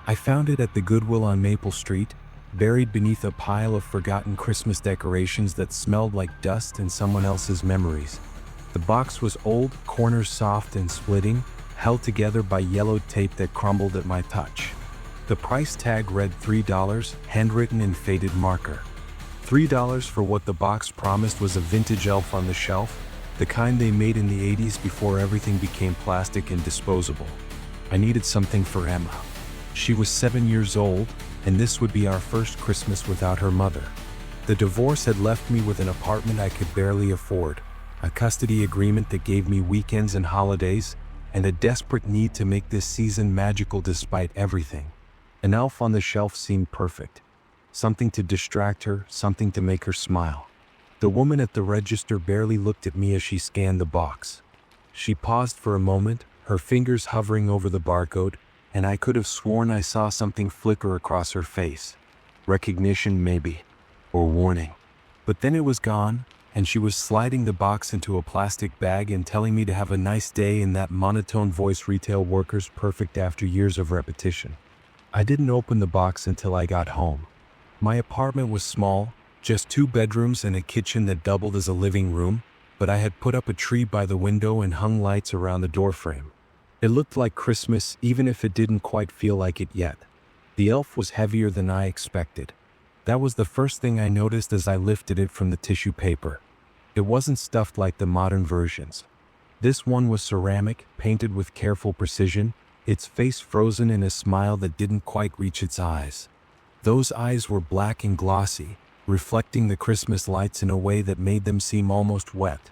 I found it at the Goodwill on Maple Street, buried beneath a pile of forgotten Christmas decorations that smelled like dust and someone else's memories. The box was old, corners soft and splitting, held together by yellowed tape that crumbled at my touch. The price tag read $3, handwritten in faded marker. $3 for what the box promised was a vintage elf on the shelf, the kind they made in the 80s before everything became plastic and disposable. I needed something for Emma. She was 7 years old, and this would be our first Christmas without her mother. The divorce had left me with an apartment I could barely afford, a custody agreement that gave me weekends and holidays, and a desperate need to make this season magical despite everything. An elf on the shelf seemed perfect. Something to distract her, something to make her smile. The woman at the register barely looked at me as she scanned the box. She paused for a moment, her fingers hovering over the barcode, and I could have sworn I saw something flicker across her face. Recognition, maybe, or warning. But then it was gone, and she was sliding the box into a plastic bag and telling me to have a nice day in that monotone voice retail worker's perfect after years of repetition. I didn't open the box until I got home. My apartment was small, just 2 bedrooms and a kitchen that doubled as a living room, but I had put up a tree by the window and hung lights around the doorframe. It looked like Christmas, even if it didn't quite feel like it yet. The elf was heavier than I expected. That was the first thing I noticed as I lifted it from the tissue paper. It wasn't stuffed like the modern versions. This one was ceramic, painted with careful precision, its face frozen in a smile that didn't quite reach its eyes. Those eyes were black and glossy, reflecting the Christmas lights in a way that made them seem almost wet,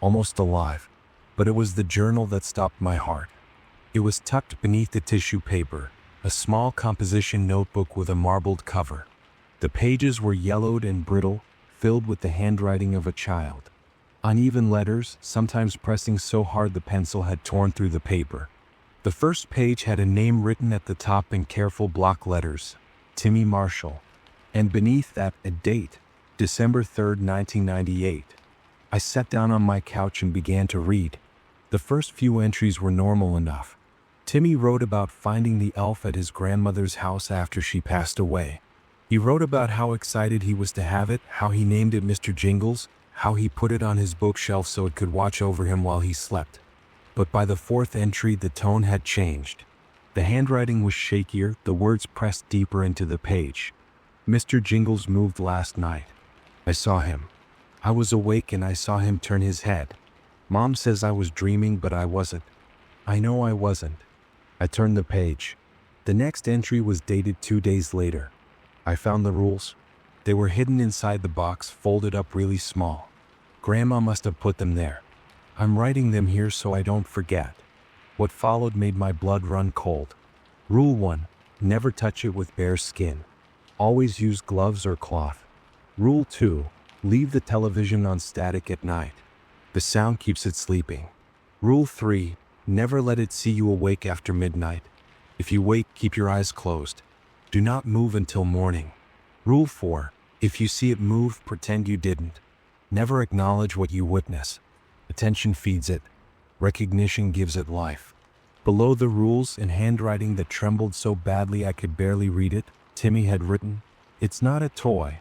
almost alive. But it was the journal that stopped my heart. It was tucked beneath the tissue paper, a small composition notebook with a marbled cover. The pages were yellowed and brittle, filled with the handwriting of a child. Uneven letters, sometimes pressing so hard the pencil had torn through the paper. The first page had a name written at the top in careful block letters, Timmy Marshall, and beneath that a date, December 3rd, 1998. I sat down on my couch and began to read. The first few entries were normal enough. Timmy wrote about finding the elf at his grandmother's house after she passed away. He wrote about how excited he was to have it, how he named it Mr. Jingles, how he put it on his bookshelf so it could watch over him while he slept. But by the 4th entry, the tone had changed. The handwriting was shakier, the words pressed deeper into the page. Mr. Jingles moved last night. I saw him. I was awake and I saw him turn his head. Mom says I was dreaming, but I wasn't. I know I wasn't. I turned the page. The next entry was dated 2 days later. I found the rules. They were hidden inside the box, folded up really small. Grandma must have put them there. I'm writing them here so I don't forget. What followed made my blood run cold. Rule 1. Never touch it with bare skin. Always use gloves or cloth. Rule 2. Leave the television on static at night. The sound keeps it sleeping. Rule 3. Never let it see you awake after midnight. If you wake, keep your eyes closed. Do not move until morning. Rule 4. If you see it move, pretend you didn't. Never acknowledge what you witness. Attention feeds it. Recognition gives it life. Below the rules, in handwriting that trembled so badly I could barely read it, Timmy had written, "It's not a toy.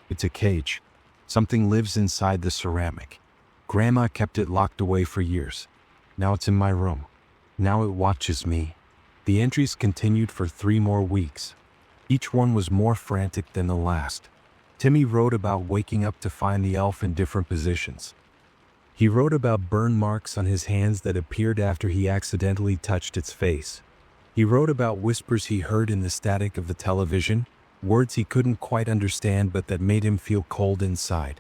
It's a cage. Something lives inside the ceramic. Grandma kept it locked away for years. Now it's in my room. Now it watches me." The entries continued for 3 more weeks. Each one was more frantic than the last. Timmy wrote about waking up to find the elf in different positions. He wrote about burn marks on his hands that appeared after he accidentally touched its face. He wrote about whispers he heard in the static of the television, words he couldn't quite understand but that made him feel cold inside.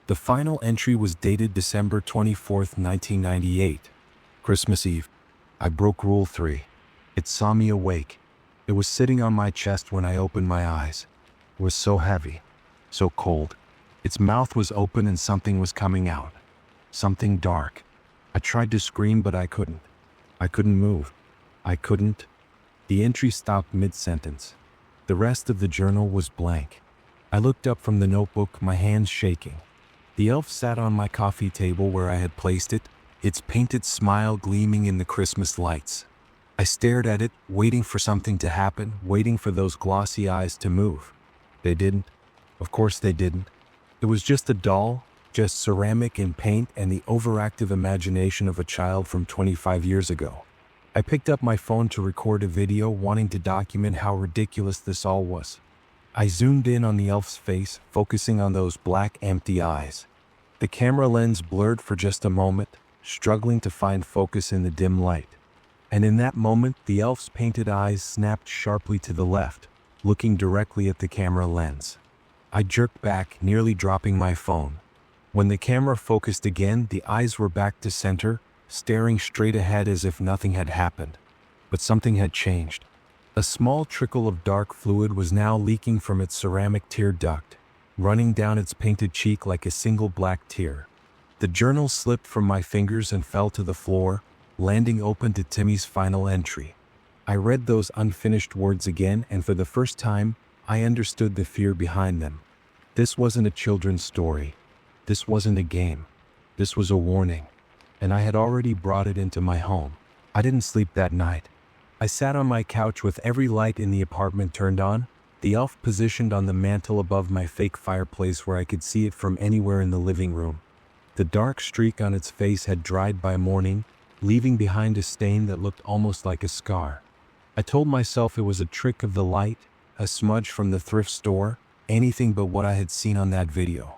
The final entry was dated December 24th, 1998. Christmas Eve. I broke Rule 3. It saw me awake. It was sitting on my chest when I opened my eyes. It was so heavy, so cold. Its mouth was open and something was coming out. Something dark. I tried to scream, but I couldn't. I couldn't move. I couldn't. The entry stopped mid-sentence. The rest of the journal was blank. I looked up from the notebook, my hands shaking. The elf sat on my coffee table where I had placed it, its painted smile gleaming in the Christmas lights. I stared at it, waiting for something to happen, waiting for those glossy eyes to move. They didn't. Of course they didn't. It was just a doll, just ceramic and paint and the overactive imagination of a child from 25 years ago. I picked up my phone to record a video, wanting to document how ridiculous this all was. I zoomed in on the elf's face, focusing on those black, empty eyes. The camera lens blurred for just a moment, struggling to find focus in the dim light. And in that moment, the elf's painted eyes snapped sharply to the left, looking directly at the camera lens. I jerked back, nearly dropping my phone. When the camera focused again, the eyes were back to center, staring straight ahead as if nothing had happened. But something had changed. A small trickle of dark fluid was now leaking from its ceramic tear duct, running down its painted cheek like a single black tear. The journal slipped from my fingers and fell to the floor, landing open to Timmy's final entry. I read those unfinished words again, and for the first time, I understood the fear behind them. This wasn't a children's story. This wasn't a game. This was a warning. And I had already brought it into my home. I didn't sleep that night. I sat on my couch with every light in the apartment turned on, the elf positioned on the mantel above my fake fireplace where I could see it from anywhere in the living room. The dark streak on its face had dried by morning, leaving behind a stain that looked almost like a scar. I told myself it was a trick of the light, a smudge from the thrift store, anything but what I had seen on that video.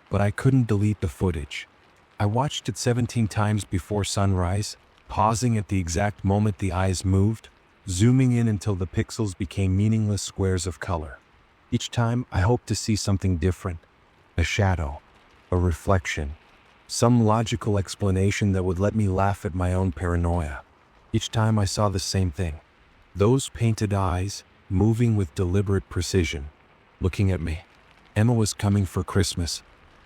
But I couldn't delete the footage. I watched it 17 times before sunrise, pausing at the exact moment the eyes moved, zooming in until the pixels became meaningless squares of color. Each time, I hoped to see something different. A shadow, a reflection, some logical explanation that would let me laugh at my own paranoia. Each time I saw the same thing. Those painted eyes, moving with deliberate precision, looking at me. Emma was coming for Christmas.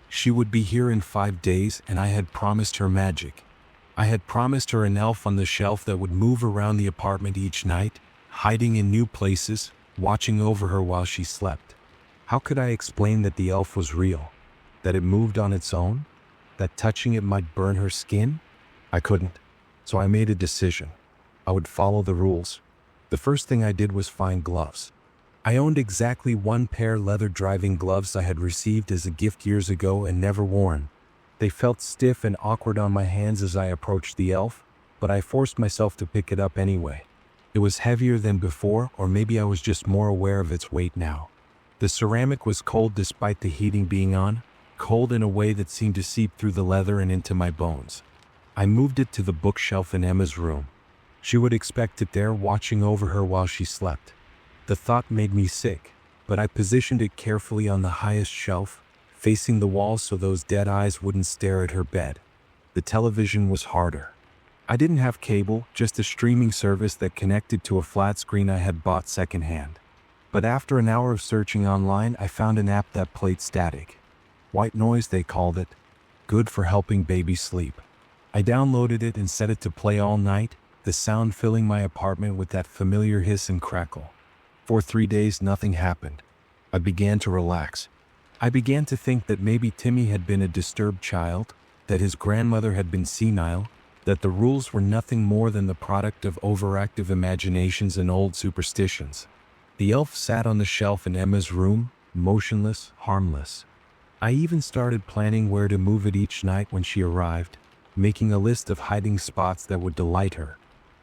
She would be here in 5 days, and I had promised her magic. I had promised her an elf on the shelf that would move around the apartment each night, hiding in new places, watching over her while she slept. How could I explain that the elf was real? That it moved on its own? That touching it might burn her skin? I couldn't. So I made a decision. I would follow the rules. The first thing I did was find gloves. I owned exactly one pair leather driving gloves I had received as a gift years ago and never worn. They felt stiff and awkward on my hands as I approached the elf, but I forced myself to pick it up anyway. It was heavier than before, or maybe I was just more aware of its weight now. The ceramic was cold despite the heating being on, cold in a way that seemed to seep through the leather and into my bones. I moved it to the bookshelf in Emma's room. She would expect it there, watching over her while she slept. The thought made me sick, but I positioned it carefully on the highest shelf, facing the wall so those dead eyes wouldn't stare at her bed. The television was harder. I didn't have cable, just a streaming service that connected to a flat screen I had bought secondhand. But after an hour of searching online, I found an app that played static. White noise, they called it. Good for helping babies sleep. I downloaded it and set it to play all night, the sound filling my apartment with that familiar hiss and crackle. For 3 days, nothing happened. I began to relax. I began to think that maybe Timmy had been a disturbed child, that his grandmother had been senile, that the rules were nothing more than the product of overactive imaginations and old superstitions. The elf sat on the shelf in Emma's room, motionless, harmless. I even started planning where to move it each night when she arrived, making a list of hiding spots that would delight her.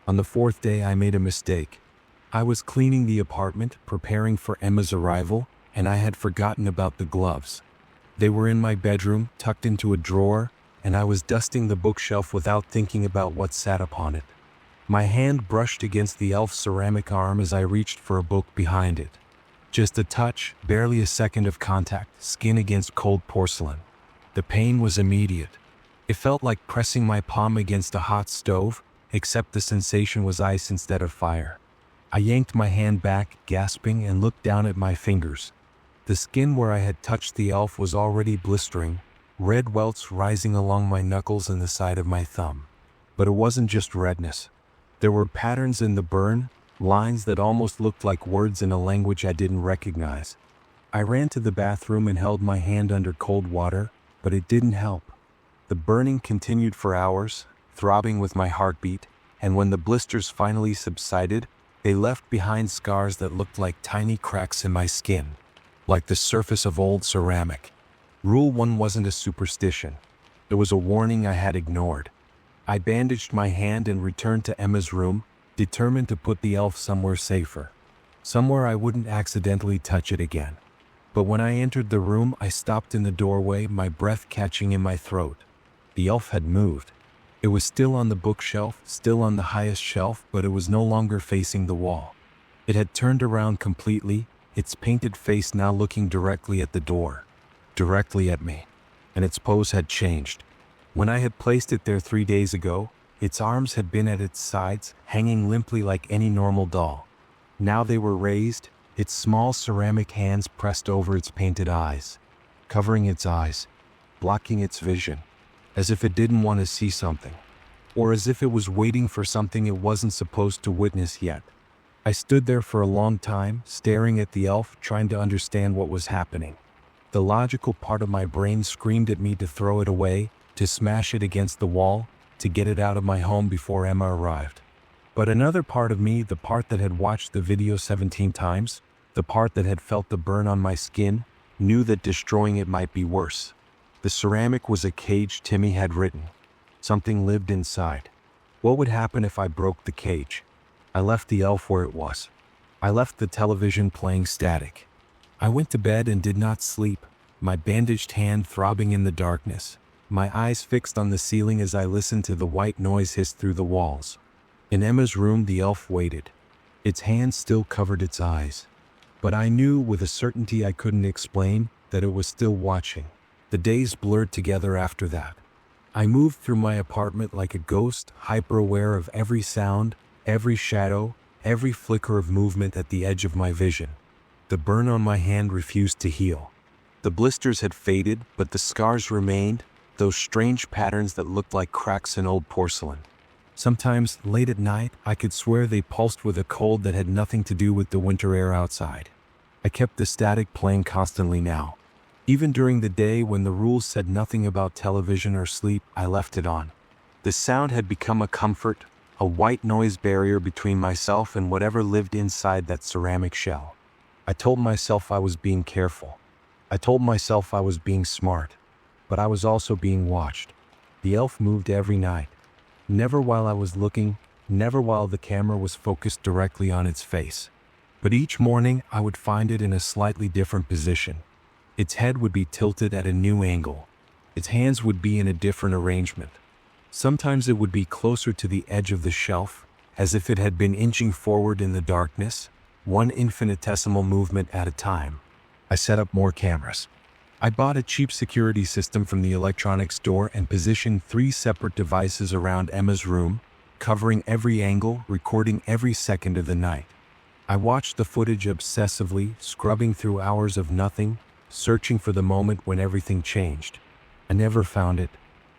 On the 4th day, I made a mistake. I was cleaning the apartment, preparing for Emma's arrival, and I had forgotten about the gloves. They were in my bedroom, tucked into a drawer, and I was dusting the bookshelf without thinking about what sat upon it. My hand brushed against the elf's ceramic arm as I reached for a book behind it. Just a touch, barely a second of contact, skin against cold porcelain. The pain was immediate. It felt like pressing my palm against a hot stove, except the sensation was ice instead of fire. I yanked my hand back, gasping, and looked down at my fingers. The skin where I had touched the elf was already blistering, red welts rising along my knuckles and the side of my thumb. But it wasn't just redness. There were patterns in the burn, lines that almost looked like words in a language I didn't recognize. I ran to the bathroom and held my hand under cold water, but it didn't help. The burning continued for hours, throbbing with my heartbeat, and when the blisters finally subsided, they left behind scars that looked like tiny cracks in my skin, like the surface of old ceramic. Rule 1 wasn't a superstition. It was a warning I had ignored. I bandaged my hand and returned to Emma's room, determined to put the elf somewhere safer. Somewhere I wouldn't accidentally touch it again. But when I entered the room, I stopped in the doorway, my breath catching in my throat. The elf had moved. It was still on the bookshelf, still on the highest shelf, but it was no longer facing the wall. It had turned around completely, its painted face now looking directly at the door. Directly at me. And its pose had changed. When I had placed it there 3 days ago, its arms had been at its sides, hanging limply like any normal doll. Now they were raised, its small ceramic hands pressed over its painted eyes, covering its eyes, blocking its vision, as if it didn't want to see something, or as if it was waiting for something it wasn't supposed to witness yet. I stood there for a long time, staring at the elf, trying to understand what was happening. The logical part of my brain screamed at me to throw it away, to smash it against the wall, to get it out of my home before Emma arrived. But another part of me, the part that had watched the video 17 times, the part that had felt the burn on my skin, knew that destroying it might be worse. The ceramic was a cage Timmy had written. Something lived inside. What would happen if I broke the cage? I left the elf where it was. I left the television playing static. I went to bed and did not sleep, my bandaged hand throbbing in the darkness, my eyes fixed on the ceiling as I listened to the white noise hiss through the walls. In Emma's room, the elf waited. Its hand still covered its eyes. But I knew with a certainty I couldn't explain that it was still watching. The days blurred together after that. I moved through my apartment like a ghost, hyper-aware of every sound, every shadow, every flicker of movement at the edge of my vision. The burn on my hand refused to heal. The blisters had faded, but the scars remained, those strange patterns that looked like cracks in old porcelain. Sometimes, late at night, I could swear they pulsed with a cold that had nothing to do with the winter air outside. I kept the static playing constantly now. Even during the day when the rules said nothing about television or sleep, I left it on. The sound had become a comfort, a white noise barrier between myself and whatever lived inside that ceramic shell. I told myself I was being careful. I told myself I was being smart. But I was also being watched. The elf moved every night. Never while I was looking, never while the camera was focused directly on its face. But each morning I would find it in a slightly different position. Its head would be tilted at a new angle. Its hands would be in a different arrangement. Sometimes it would be closer to the edge of the shelf, as if it had been inching forward in the darkness, one infinitesimal movement at a time. I set up more cameras. I bought a cheap security system from the electronics store and positioned 3 separate devices around Emma's room, covering every angle, recording every second of the night. I watched the footage obsessively, scrubbing through hours of nothing, searching for the moment when everything changed. I never found it.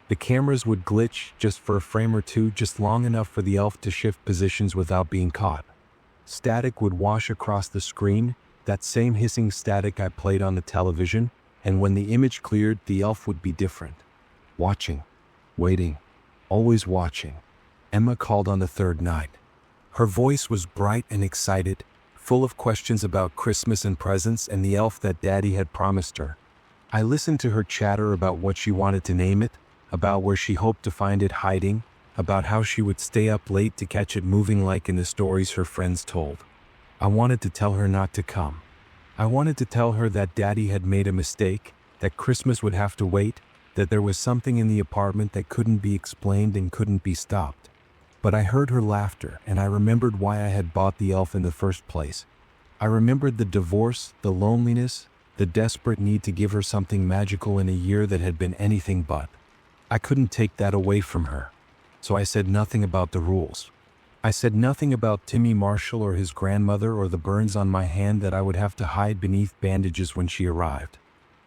The cameras would glitch just for a frame or two, just long enough for the elf to shift positions without being caught. Static would wash across the screen, that same hissing static I played on the television, and when the image cleared, the elf would be different. Watching. Waiting. Always watching. Emma called on the 3rd night. Her voice was bright and excited, full of questions about Christmas and presents and the elf that Daddy had promised her. I listened to her chatter about what she wanted to name it, about where she hoped to find it hiding, about how she would stay up late to catch it moving like in the stories her friends told. I wanted to tell her not to come. I wanted to tell her that Daddy had made a mistake, that Christmas would have to wait, that there was something in the apartment that couldn't be explained and couldn't be stopped. But I heard her laughter, and I remembered why I had bought the elf in the first place. I remembered the divorce, the loneliness, the desperate need to give her something magical in a year that had been anything but. I couldn't take that away from her. So I said nothing about the rules. I said nothing about Timmy Marshall or his grandmother or the burns on my hand that I would have to hide beneath bandages when she arrived.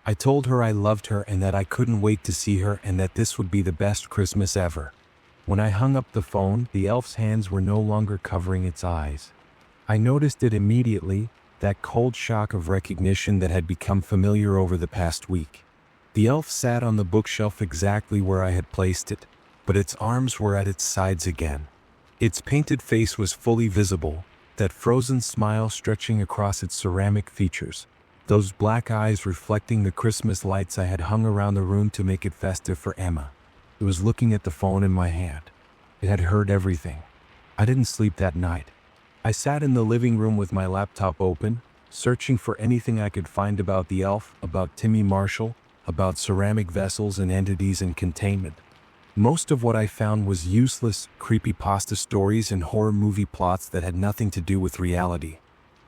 I told her I loved her and that I couldn't wait to see her and that this would be the best Christmas ever. When I hung up the phone, the elf's hands were no longer covering its eyes. I noticed it immediately, that cold shock of recognition that had become familiar over the past week. The elf sat on the bookshelf exactly where I had placed it, but its arms were at its sides again. Its painted face was fully visible, that frozen smile stretching across its ceramic features, those black eyes reflecting the Christmas lights I had hung around the room to make it festive for Emma. It was looking at the phone in my hand. It had heard everything. I didn't sleep that night. I sat in the living room with my laptop open, searching for anything I could find about the elf, about Timmy Marshall, about ceramic vessels and entities in Containment. Most of what I found was useless, creepypasta stories and horror movie plots that had nothing to do with reality.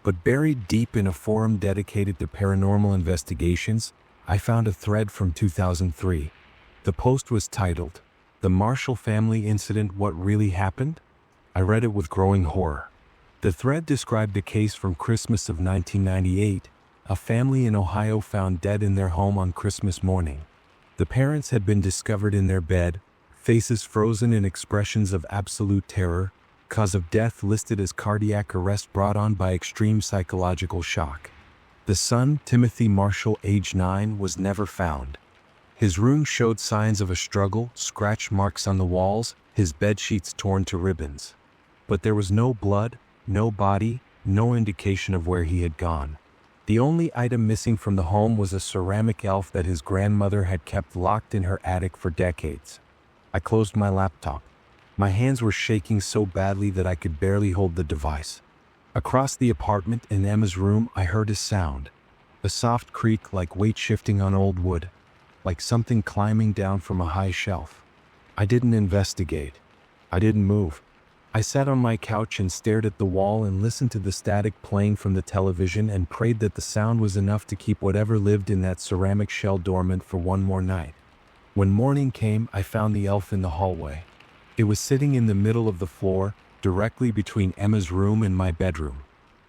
But buried deep in a forum dedicated to paranormal investigations, I found a thread from 2003. The post was titled, "The Marshall Family Incident: What Really Happened?" I read it with growing horror. The thread described a case from Christmas of 1998. A family in Ohio found dead in their home on Christmas morning. The parents had been discovered in their bed, faces frozen in expressions of absolute terror, cause of death listed as cardiac arrest brought on by extreme psychological shock. The son, Timothy Marshall, age 9, was never found. His room showed signs of a struggle, scratch marks on the walls, his bedsheets torn to ribbons. But there was no blood, no body, no indication of where he had gone. The only item missing from the home was a ceramic elf that his grandmother had kept locked in her attic for decades. I closed my laptop. My hands were shaking so badly that I could barely hold the device. Across the apartment in Emma's room, I heard a sound. A soft creak like weight shifting on old wood, like something climbing down from a high shelf. I didn't investigate. I didn't move. I sat on my couch and stared at the wall and listened to the static playing from the television and prayed that the sound was enough to keep whatever lived in that ceramic shell dormant for one more night. When morning came, I found the elf in the hallway. It was sitting in the middle of the floor, directly between Emma's room and my bedroom.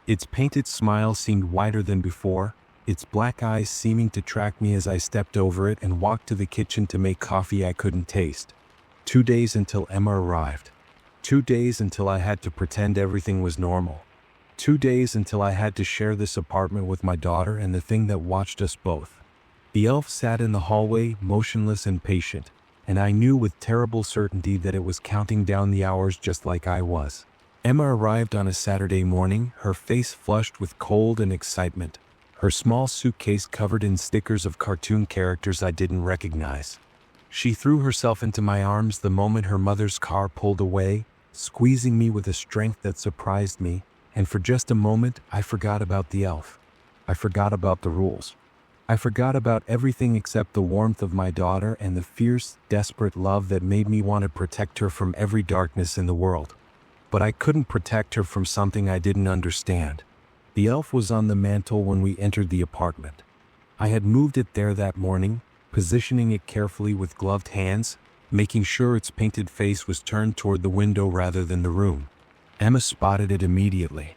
Its painted smile seemed wider than before, its black eyes seeming to track me as I stepped over it and walked to the kitchen to make coffee I couldn't taste. 2 days until Emma arrived. 2 days until I had to pretend everything was normal. 2 days until I had to share this apartment with my daughter and the thing that watched us both. The elf sat in the hallway, motionless and patient, and I knew with terrible certainty that it was counting down the hours just like I was. Emma arrived on a Saturday morning, her face flushed with cold and excitement, her small suitcase covered in stickers of cartoon characters I didn't recognize. She threw herself into my arms the moment her mother's car pulled away, squeezing me with a strength that surprised me, and for just a moment I forgot about the elf. I forgot about the rules. I forgot about everything except the warmth of my daughter and the fierce, desperate love that made me want to protect her from every darkness in the world. But I couldn't protect her from something I didn't understand. The elf was on the mantel when we entered the apartment. I had moved it there that morning, positioning it carefully with gloved hands, making sure its painted face was turned toward the window rather than the room. Emma spotted it immediately.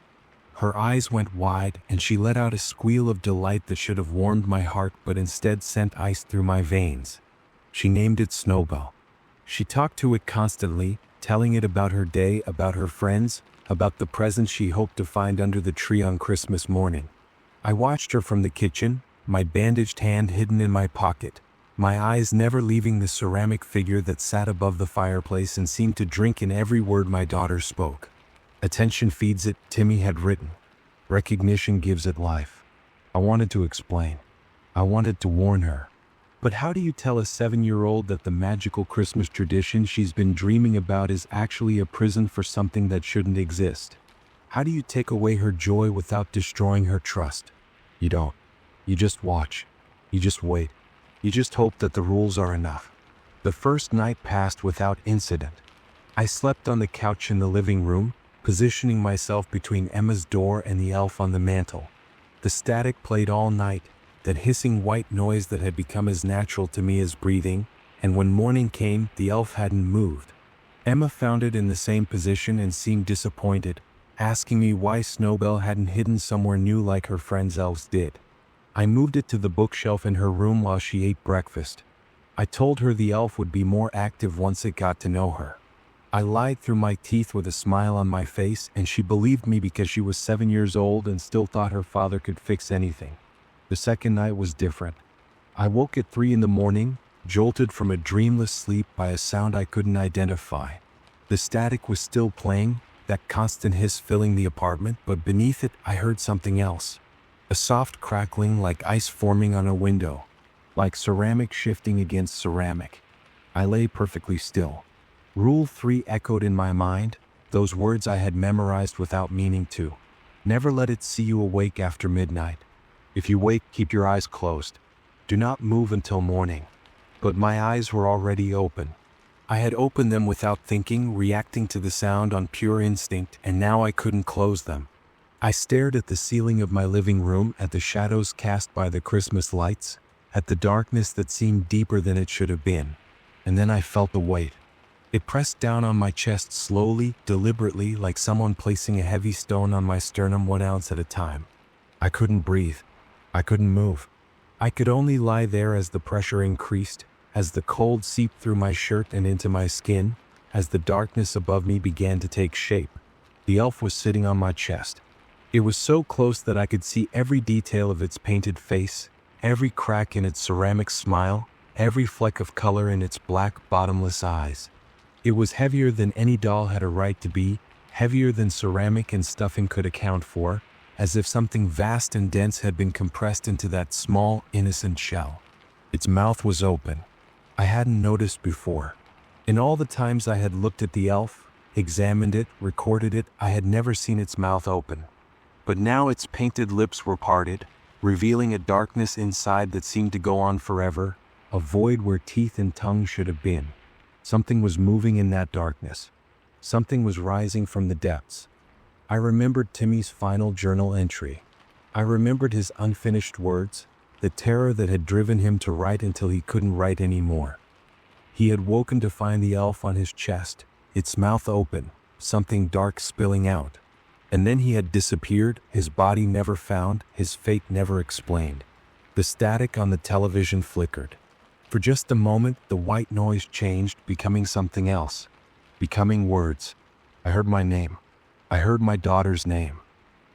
Her eyes went wide, and she let out a squeal of delight that should have warmed my heart but instead sent ice through my veins. She named it Snowball. She talked to it constantly, telling it about her day, about her friends, about the presents she hoped to find under the tree on Christmas morning. I watched her from the kitchen, my bandaged hand hidden in my pocket, my eyes never leaving the ceramic figure that sat above the fireplace and seemed to drink in every word my daughter spoke. Attention feeds it, Timmy had written. Recognition gives it life. I wanted to explain. I wanted to warn her. But how do you tell a 7-year-old that the magical Christmas tradition she's been dreaming about is actually a prison for something that shouldn't exist? How do you take away her joy without destroying her trust? You don't. You just watch. You just wait. You just hope that the rules are enough. The first night passed without incident. I slept on the couch in the living room, positioning myself between Emma's door and the elf on the mantel. The static played all night, that hissing white noise that had become as natural to me as breathing, and when morning came, the elf hadn't moved. Emma found it in the same position and seemed disappointed, asking me why Snowbell hadn't hidden somewhere new like her friends' elves did. I moved it to the bookshelf in her room while she ate breakfast. I told her the elf would be more active once it got to know her. I lied through my teeth with a smile on my face, and she believed me because she was 7 years old and still thought her father could fix anything. The second night was different. I woke at 3 in the morning, jolted from a dreamless sleep by a sound I couldn't identify. The static was still playing, that constant hiss filling the apartment, but beneath it I heard something else. A soft crackling like ice forming on a window, like ceramic shifting against ceramic. I lay perfectly still. Rule 3 echoed in my mind, those words I had memorized without meaning to. Never let it see you awake after midnight. If you wake, keep your eyes closed. Do not move until morning. But my eyes were already open. I had opened them without thinking, reacting to the sound on pure instinct, and now I couldn't close them. I stared at the ceiling of my living room, at the shadows cast by the Christmas lights, at the darkness that seemed deeper than it should have been. And then I felt the weight. It pressed down on my chest slowly, deliberately, like someone placing a heavy stone on my sternum 1 ounce at a time. I couldn't breathe. I couldn't move. I could only lie there as the pressure increased, as the cold seeped through my shirt and into my skin, as the darkness above me began to take shape. The elf was sitting on my chest. It was so close that I could see every detail of its painted face, every crack in its ceramic smile, every fleck of color in its black, bottomless eyes. It was heavier than any doll had a right to be, heavier than ceramic and stuffing could account for, as if something vast and dense had been compressed into that small, innocent shell. Its mouth was open. I hadn't noticed before. In all the times I had looked at the elf, examined it, recorded it, I had never seen its mouth open. But now its painted lips were parted, revealing a darkness inside that seemed to go on forever, a void where teeth and tongue should have been. Something was moving in that darkness. Something was rising from the depths. I remembered Timmy's final journal entry. I remembered his unfinished words, the terror that had driven him to write until he couldn't write anymore. He had woken to find the elf on his chest, its mouth open, something dark spilling out. And then he had disappeared, his body never found, his fate never explained. The static on the television flickered. For just a moment, the white noise changed, becoming something else. Becoming words. I heard my name. I heard my daughter's name.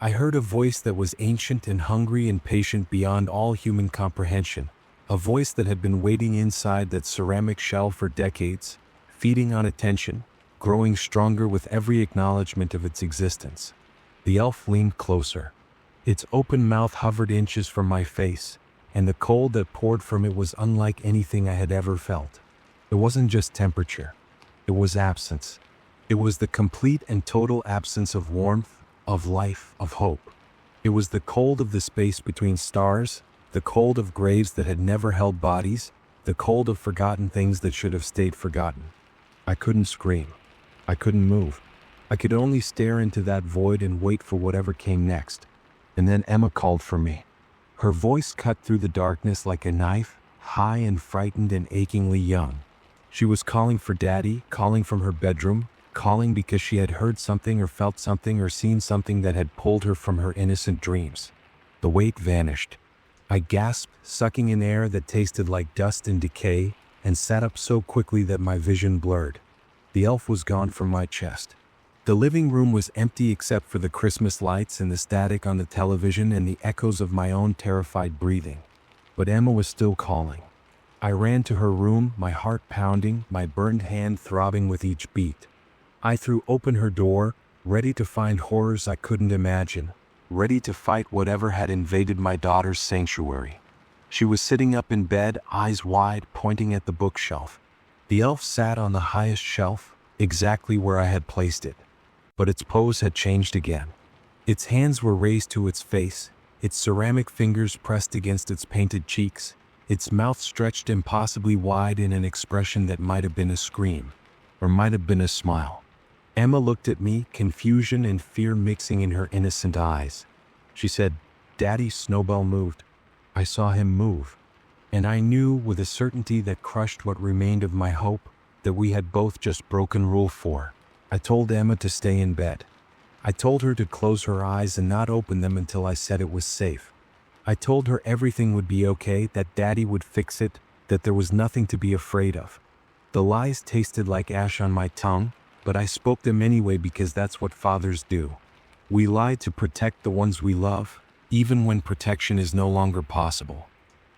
I heard a voice that was ancient and hungry and patient beyond all human comprehension. A voice that had been waiting inside that ceramic shell for decades, feeding on attention, growing stronger with every acknowledgement of its existence. The elf leaned closer. Its open mouth hovered inches from my face, and the cold that poured from it was unlike anything I had ever felt. It wasn't just temperature. It was absence. It was the complete and total absence of warmth, of life, of hope. It was the cold of the space between stars, the cold of graves that had never held bodies, the cold of forgotten things that should have stayed forgotten. I couldn't scream. I couldn't move. I could only stare into that void and wait for whatever came next. And then Emma called for me. Her voice cut through the darkness like a knife, high and frightened and achingly young. She was calling for Daddy, calling from her bedroom, calling because she had heard something or felt something or seen something that had pulled her from her innocent dreams. The weight vanished. I gasped, sucking in air that tasted like dust and decay, and sat up so quickly that my vision blurred. The elf was gone from my chest. The living room was empty except for the Christmas lights and the static on the television and the echoes of my own terrified breathing. But Emma was still calling. I ran to her room, my heart pounding, my burned hand throbbing with each beat. I threw open her door, ready to find horrors I couldn't imagine, ready to fight whatever had invaded my daughter's sanctuary. She was sitting up in bed, eyes wide, pointing at the bookshelf. The elf sat on the highest shelf, exactly where I had placed it. But its pose had changed again. Its hands were raised to its face, its ceramic fingers pressed against its painted cheeks, its mouth stretched impossibly wide in an expression that might have been a scream, or might have been a smile. Emma looked at me, confusion and fear mixing in her innocent eyes. She said, "Daddy, Snowball moved. I saw him move." And I knew with a certainty that crushed what remained of my hope that we had both just broken Rule 4. I told Emma to stay in bed. I told her to close her eyes and not open them until I said it was safe. I told her everything would be okay, that Daddy would fix it, that there was nothing to be afraid of. The lies tasted like ash on my tongue, but I spoke them anyway because that's what fathers do. We lie to protect the ones we love, even when protection is no longer possible.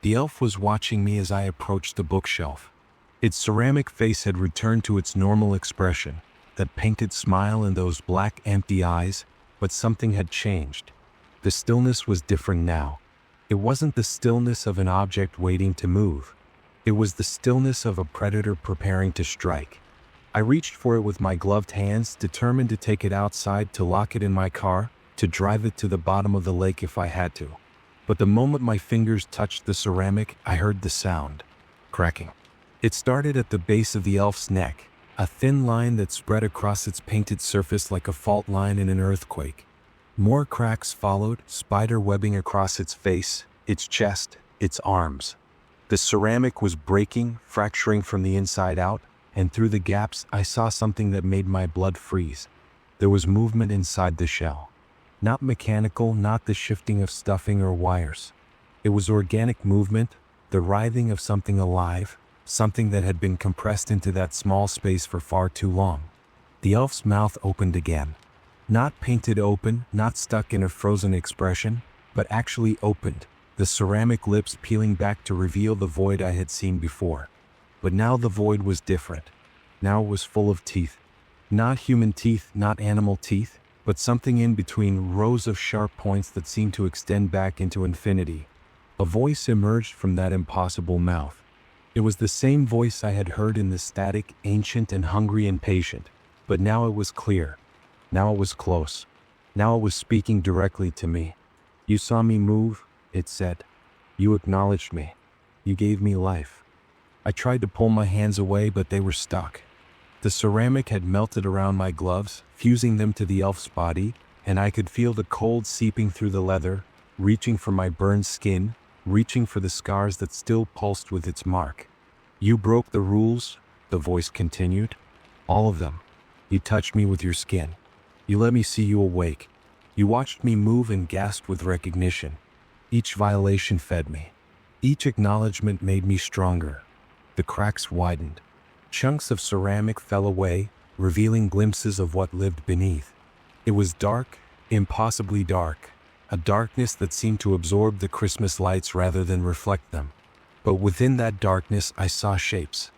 The elf was watching me as I approached the bookshelf. Its ceramic face had returned to its normal expression, that painted smile and those black empty eyes, but something had changed. The stillness was different now. It wasn't the stillness of an object waiting to move. It was the stillness of a predator preparing to strike. I reached for it with my gloved hands, determined to take it outside, to lock it in my car, to drive it to the bottom of the lake if I had to. But the moment my fingers touched the ceramic, I heard the sound. Cracking. It started at the base of the elf's neck, a thin line that spread across its painted surface like a fault line in an earthquake. More cracks followed, spider webbing across its face, its chest, its arms. The ceramic was breaking, fracturing from the inside out, and through the gaps I saw something that made my blood freeze. There was movement inside the shell. Not mechanical, not the shifting of stuffing or wires. It was organic movement, the writhing of something alive, something that had been compressed into that small space for far too long. The elf's mouth opened again. Not painted open, not stuck in a frozen expression, but actually opened, the ceramic lips peeling back to reveal the void I had seen before. But now the void was different. Now it was full of teeth. Not human teeth, not animal teeth, but something in between, rows of sharp points that seemed to extend back into infinity. A voice emerged from that impossible mouth. It was the same voice I had heard in the static, ancient and hungry and patient, but now it was clear. Now it was close. Now it was speaking directly to me. You saw me move, it said. You acknowledged me. You gave me life. I tried to pull my hands away, but they were stuck. The ceramic had melted around my gloves, fusing them to the elf's body, and I could feel the cold seeping through the leather, reaching for my burned skin, reaching for the scars that still pulsed with its mark. You broke the rules, the voice continued. All of them. You touched me with your skin. You let me see you awake. You watched me move and gasped with recognition. Each violation fed me. Each acknowledgement made me stronger. The cracks widened. Chunks of ceramic fell away, revealing glimpses of what lived beneath. It was dark, impossibly dark, a darkness that seemed to absorb the Christmas lights rather than reflect them. But within that darkness I saw shapes.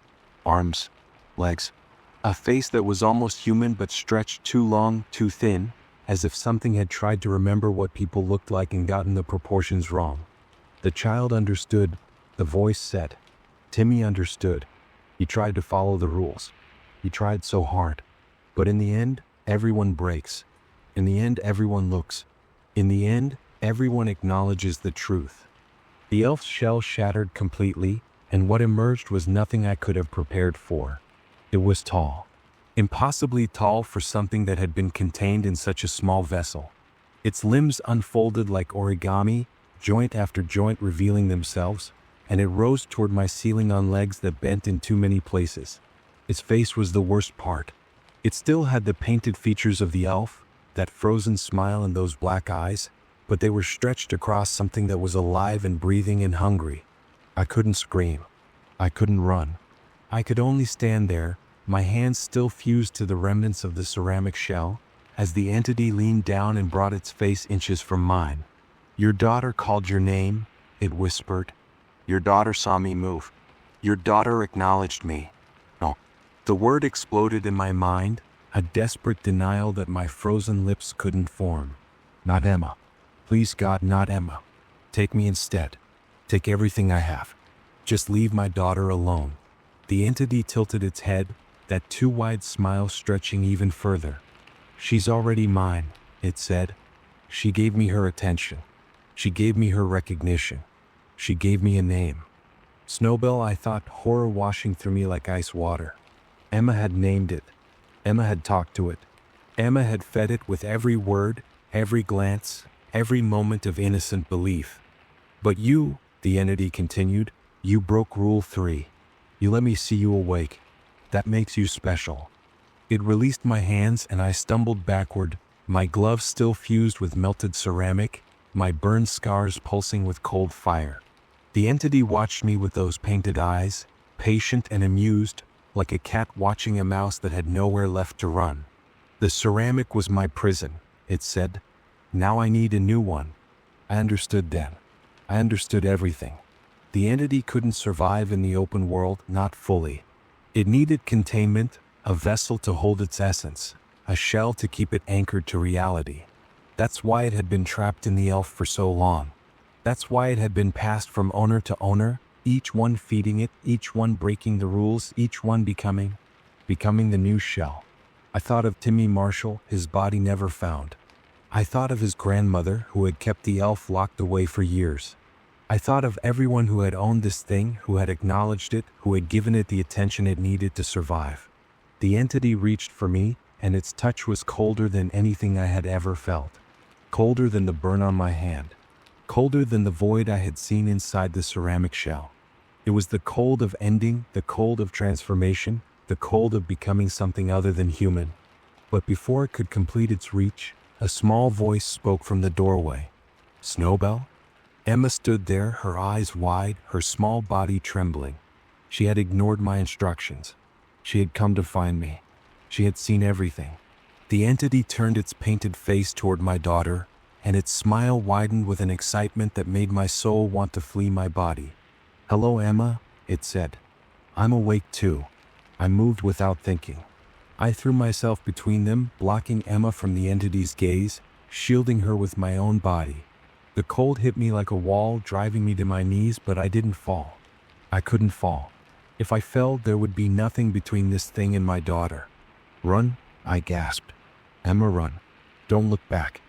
Arms, legs, a face that was almost human but stretched too long, too thin, as if something had tried to remember what people looked like and gotten the proportions wrong. The child understood, the voice said. Timmy understood. He tried to follow the rules. He tried so hard. But in the end, everyone breaks. In the end, everyone looks. In the end, everyone acknowledges the truth. The elf's shell shattered completely, and what emerged was nothing I could have prepared for. It was tall. Impossibly tall for something that had been contained in such a small vessel. Its limbs unfolded like origami, joint after joint revealing themselves, and it rose toward my ceiling on legs that bent in too many places. Its face was the worst part. It still had the painted features of the elf, that frozen smile and those black eyes, but they were stretched across something that was alive and breathing and hungry. I couldn't scream. I couldn't run. I could only stand there, my hands still fused to the remnants of the ceramic shell, as the entity leaned down and brought its face inches from mine. Your daughter called your name, it whispered. Your daughter saw me move. Your daughter acknowledged me. No. The word exploded in my mind, a desperate denial that my frozen lips couldn't form. Not Emma. Please God, not Emma. Take me instead. Take everything I have. Just leave my daughter alone. The entity tilted its head, that too wide smile stretching even further. She's already mine, it said. She gave me her attention. She gave me her recognition. She gave me a name. Snowbell, I thought, horror washing through me like ice water. Emma had named it. Emma had talked to it. Emma had fed it with every word, every glance, every moment of innocent belief. But you, the entity continued, you broke Rule 3. You let me see you awake. That makes you special. It released my hands and I stumbled backward, my gloves still fused with melted ceramic, my burned scars pulsing with cold fire. The entity watched me with those painted eyes, patient and amused, like a cat watching a mouse that had nowhere left to run. The ceramic was my prison, it said. Now I need a new one. I understood then. I understood everything. The entity couldn't survive in the open world, not fully. It needed containment, a vessel to hold its essence, a shell to keep it anchored to reality. That's why it had been trapped in the elf for so long. That's why it had been passed from owner to owner, each one feeding it, each one breaking the rules, each one becoming the new shell. I thought of Timmy Marshall, his body never found. I thought of his grandmother, who had kept the elf locked away for years. I thought of everyone who had owned this thing, who had acknowledged it, who had given it the attention it needed to survive. The entity reached for me, and its touch was colder than anything I had ever felt. Colder than the burn on my hand. Colder than the void I had seen inside the ceramic shell. It was the cold of ending, the cold of transformation, the cold of becoming something other than human. But before it could complete its reach, a small voice spoke from the doorway. "Snowbell?" Emma stood there, her eyes wide, her small body trembling. She had ignored my instructions. She had come to find me. She had seen everything. The entity turned its painted face toward my daughter, and its smile widened with an excitement that made my soul want to flee my body. "Hello, Emma," it said. "I'm awake too." I moved without thinking. I threw myself between them, blocking Emma from the entity's gaze, shielding her with my own body. The cold hit me like a wall, driving me to my knees, but I didn't fall. I couldn't fall. If I fell, there would be nothing between this thing and my daughter. "Run," I gasped. "Emma, run. Don't look back.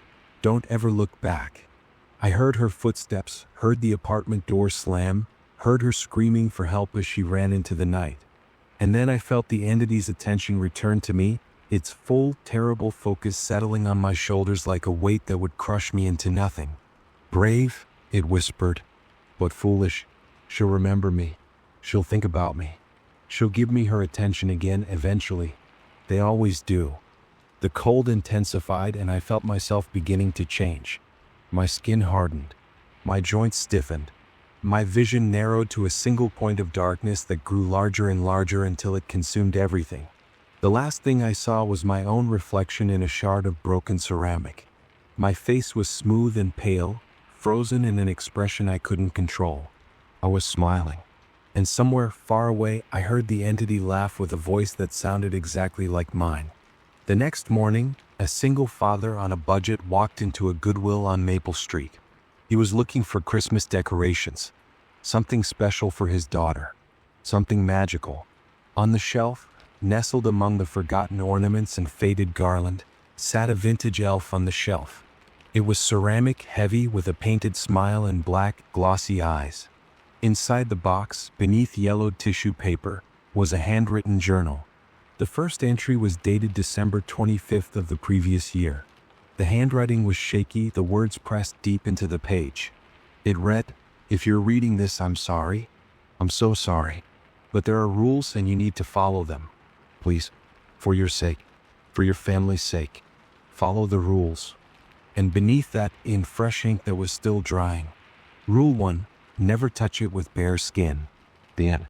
Don't ever look back." I heard her footsteps, heard the apartment door slam, heard her screaming for help as she ran into the night. And then I felt the entity's attention return to me, its full, terrible focus settling on my shoulders like a weight that would crush me into nothing. "Brave," it whispered, "but foolish. She'll remember me. She'll think about me. She'll give me her attention again eventually. They always do." The cold intensified, and I felt myself beginning to change. My skin hardened. My joints stiffened. My vision narrowed to a single point of darkness that grew larger and larger until it consumed everything. The last thing I saw was my own reflection in a shard of broken ceramic. My face was smooth and pale, frozen in an expression I couldn't control. I was smiling. And somewhere far away, I heard the entity laugh with a voice that sounded exactly like mine. The next morning, a single father on a budget walked into a Goodwill on Maple Street. He was looking for Christmas decorations, something special for his daughter, something magical. On the shelf, nestled among the forgotten ornaments and faded garland, sat a vintage elf on the shelf. It was ceramic, heavy, with a painted smile and black, glossy eyes. Inside the box, beneath yellowed tissue paper, was a handwritten journal. The first entry was dated December 25th of the previous year. The handwriting was shaky, the words pressed deep into the page. It read, "If you're reading this, I'm sorry. I'm so sorry. But there are rules and you need to follow them. Please, for your sake, for your family's sake, follow the rules." And beneath that, in fresh ink that was still drying, Rule 1, never touch it with bare skin. The end.